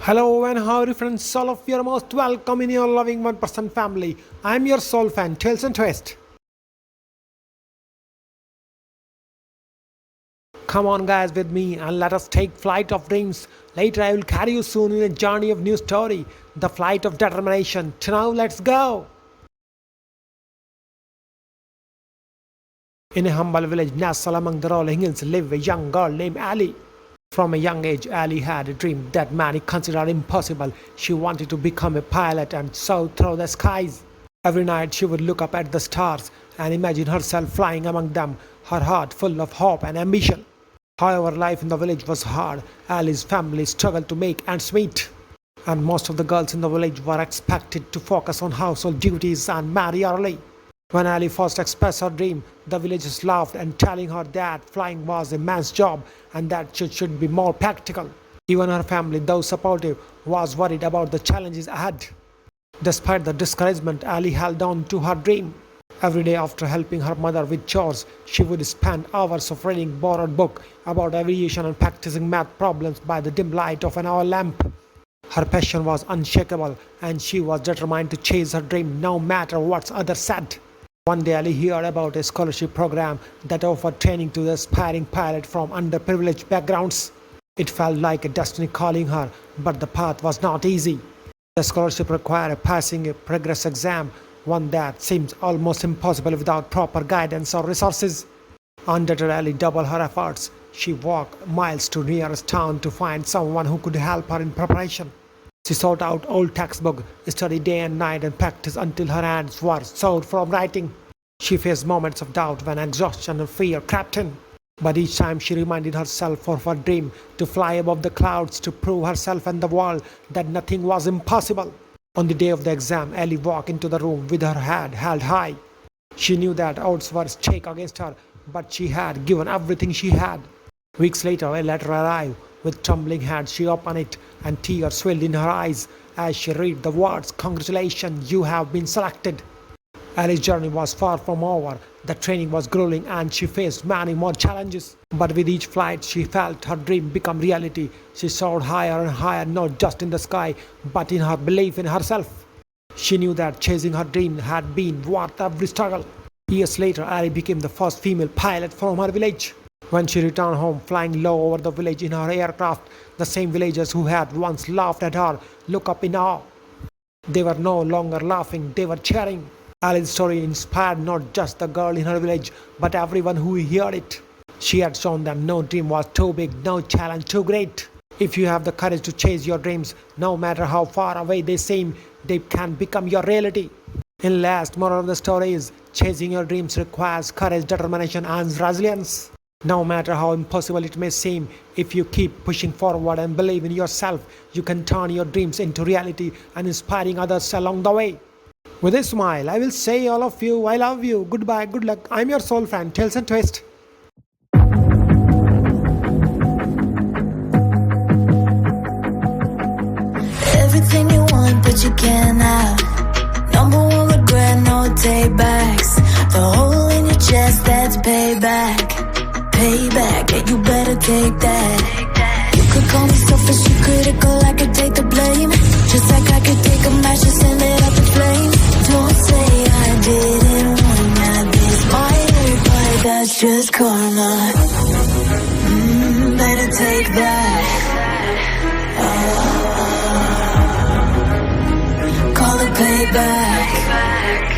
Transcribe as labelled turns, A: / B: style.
A: Hello and howdy friends, all of you are most welcome in your loving one-person family. I am your soul fan, Tales and Twist. Come on guys with me and let us take flight of dreams. Later I will carry you soon in a journey of new story, the flight of determination. To now let's go. In a humble village nestled among the rolling hills lived a young girl named Ellie. From a young age, Ellie had a dream that many considered impossible. She wanted to become a pilot and soar through the skies. Every night she would look up at the stars and imagine herself flying among them, her heart full of hope and ambition. However, life in the village was hard. Ellie's family struggled to make ends meet, and most of the girls in the village were expected to focus on household duties and marry early. When Ellie first expressed her dream, the villagers laughed and telling her that flying was a man's job and that she should be more practical. Even her family, though supportive, was worried about the challenges ahead. Despite the discouragement, Ellie held on to her dream. Every day after helping her mother with chores, she would spend hours of reading borrowed book about aviation and practicing math problems by the dim light of an oil lamp. Her passion was unshakable and she was determined to chase her dream no matter what others said. One day Ellie heard about a scholarship program that offered training to the aspiring pilot from underprivileged backgrounds. It felt like a destiny calling her, but the path was not easy. The scholarship required passing a rigorous exam, one that seems almost impossible without proper guidance or resources. Undeterred, Ellie doubled her efforts. She walked miles to nearest town to find someone who could help her in preparation. She sought out old textbooks, studied day and night, and practiced until her hands were sore from writing. She faced moments of doubt when exhaustion and fear crept in. But each time she reminded herself of her dream to fly above the clouds, to prove herself and the world that nothing was impossible. On the day of the exam, Ellie walked into the room with her head held high. She knew that odds were stacked against her, but she had given everything she had. Weeks later, a letter arrived. With trembling hands, she opened it, and tears swelled in her eyes as she read the words, "Congratulations, you have been selected." Ellie's journey was far from over. The training was grueling and she faced many more challenges. But with each flight, she felt her dream become reality. She soared higher and higher, not just in the sky, but in her belief in herself. She knew that chasing her dream had been worth every struggle. Years later, Ellie became the first female pilot from her village. When she returned home, flying low over the village in her aircraft, the same villagers who had once laughed at her looked up in awe. They were no longer laughing, they were cheering. Ellie's story inspired not just the girl in her village, but everyone who heard it. She had shown that no dream was too big, no challenge too great. If you have the courage to chase your dreams, no matter how far away they seem, they can become your reality. In last, moral of the story is, chasing your dreams requires courage, determination, and resilience. No matter how impossible it may seem, if you keep pushing forward and believe in yourself, you can turn your dreams into reality and inspiring others along the way. With a smile, I will say all of you, I love you, goodbye, good luck. I'm your soul fan, Tales and Twist.
B: Everything you want, but you can't have. Number one regret, no takebacks. The hole in your chest, that's payback. Payback, yeah, you better take that. You could call me selfish, you critical, I could take the blame. Just like I could take a match and send it up in flames. Don't say I didn't want that. This might hurt, but that's just karma. Better take that. Call it payback.